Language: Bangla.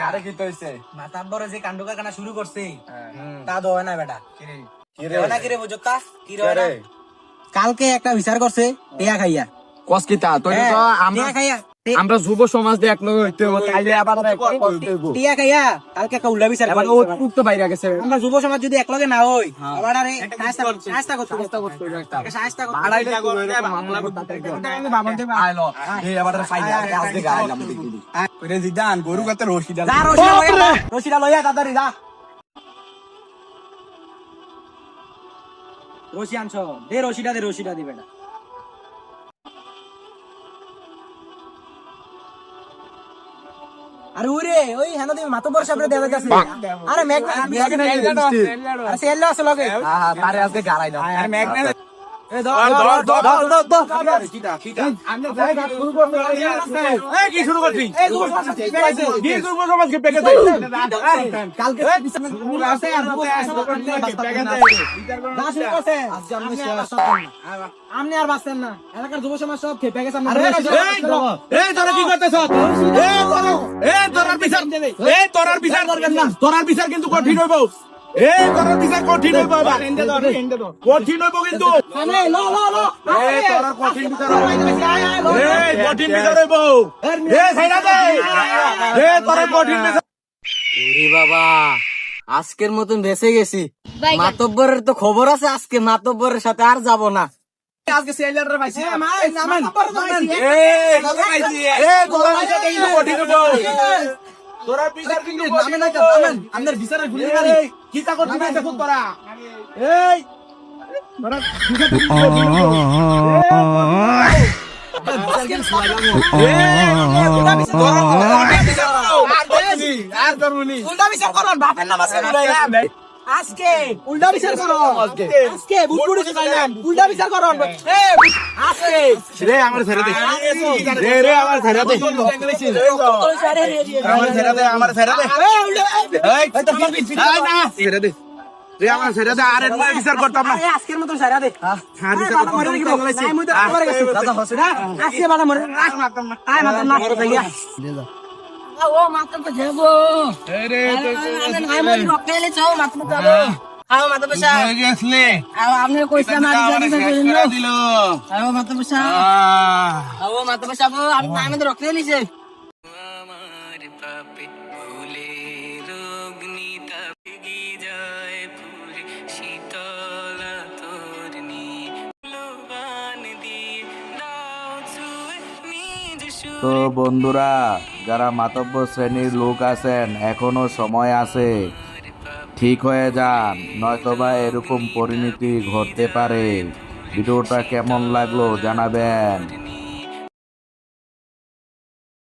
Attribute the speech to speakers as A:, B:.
A: আরে কি হইছে
B: মাতাব্বরে যে কাণ্ড কারখানা শুরু করছে তা
A: তা
B: দয় না বেটা
A: কি
B: দয় না কিরে বুঝতা কি রে কালকে একটা বিচার করছে টিয়া খাইয়া
A: কসকিতা তো
B: টিয়া খাইয়া
A: আমরা যুব সমাজ দিয়ে এক লগে হইতে হবে তাইলে আবার
B: টিয়া খাইয়া কালকে একটা উল্টা বিচার
A: এবার ও উক্ত বাইরে গেছে
B: আমরা যুব সমাজ যদি এক লগে না হই আবার আরে শাস্তা করতে শাস্তা করতে
A: বাড়াইলে মামলা করতে বাবন দেব আইলো এই আবার ফাইল কাজ দিকে আইলাম দেখি করে জিদান গরু কাতে রশিদা
B: যা রশিদা লইয়া তাড়াতাড়ি যা রশি আনছো দে রশিদা দে বেটা আরে ওরে ওই হেন তুমি মাতবর সামনে দেওয়া যাচ্ছে আরে আরে সেল আছে লগে
A: তারে আজকে গাড়াইলাম আর ম্যাগনেট
B: এ ধর
A: আমরা জায়গা শুরু করতে এই কি শুরু করছিস এই কি যুব সমাজকে পেকে দে
B: কালকে আছে আর আপনি আর বাঁচতেন না এলাকার যুব সমাজ সব খেপে গেছে
A: এই তোরা কি করতেছ তোরার বিচার কিন্তু কঠিন হইব তোরার বিচার কঠিন হইব কঠিন হইব কিন্তু কঠিন বিচার কঠিন বিচার হইব তোরা কঠিন বিচার
B: বাবা আজকের মতন বেঁচে গেছি মাতব্বরের তো খবর আছে আজকে মাতব্বরের সাথে আর যাব না
A: আজকে সেলাররা পাইছি তোরা বিচার কিন্তু
B: আপনার বিচারের গুলি
A: কি তা করছিস দেখো তোরা এই তোরা
B: উল্টা বিচার করুন বাপের নাম আছে আজকে উল্টা বিচার করুন আজকে বুড়বুড়ি খাইলেন উল্টা বিচার করুন আজকে
A: রে আমার ছেড়ে দে রে আমার ছেড়ে দে আমার ছেড়ে দে এই না ছেড়ে দে রে আমার ছেড়ে দে আর এত বিচার করতাম না
B: আজকের মতন সারা দে
A: হ্যাঁ বিচার করতাম
B: নাই মুই তো আবার গেছি দাদা হসে না আজকে বালা মরে মারতাম না আয় মারতাম না করে যাইয়া ও মারতাম তো যাবো
A: রে
B: আয় মই রকেলে চাও মারতাম যাবো আও মারতাম পয়সা
A: গেছলে
B: আও আপনি কইছা মারি যাবে
A: দিল
B: আও মারতাম পয়সা আও মারতাম পয়সা আমি আমি তো রকেলে নিছে আমার পাপে ভুলে রোগনিতা গি যায় পুরে শীতলা তোরনি লোবান দিয়ে দাও ছুঁয়ে নিজ
C: তো বন্ধুরা যারা মাতব্বর শ্রেণীর লোক আছেন এখনো সময় আছে, ঠিক হয়ে যান, নয়তোবা এরকম পরিণতি ঘটতে পারে। ভিডিওটা কেমন লাগলো জানাবেন।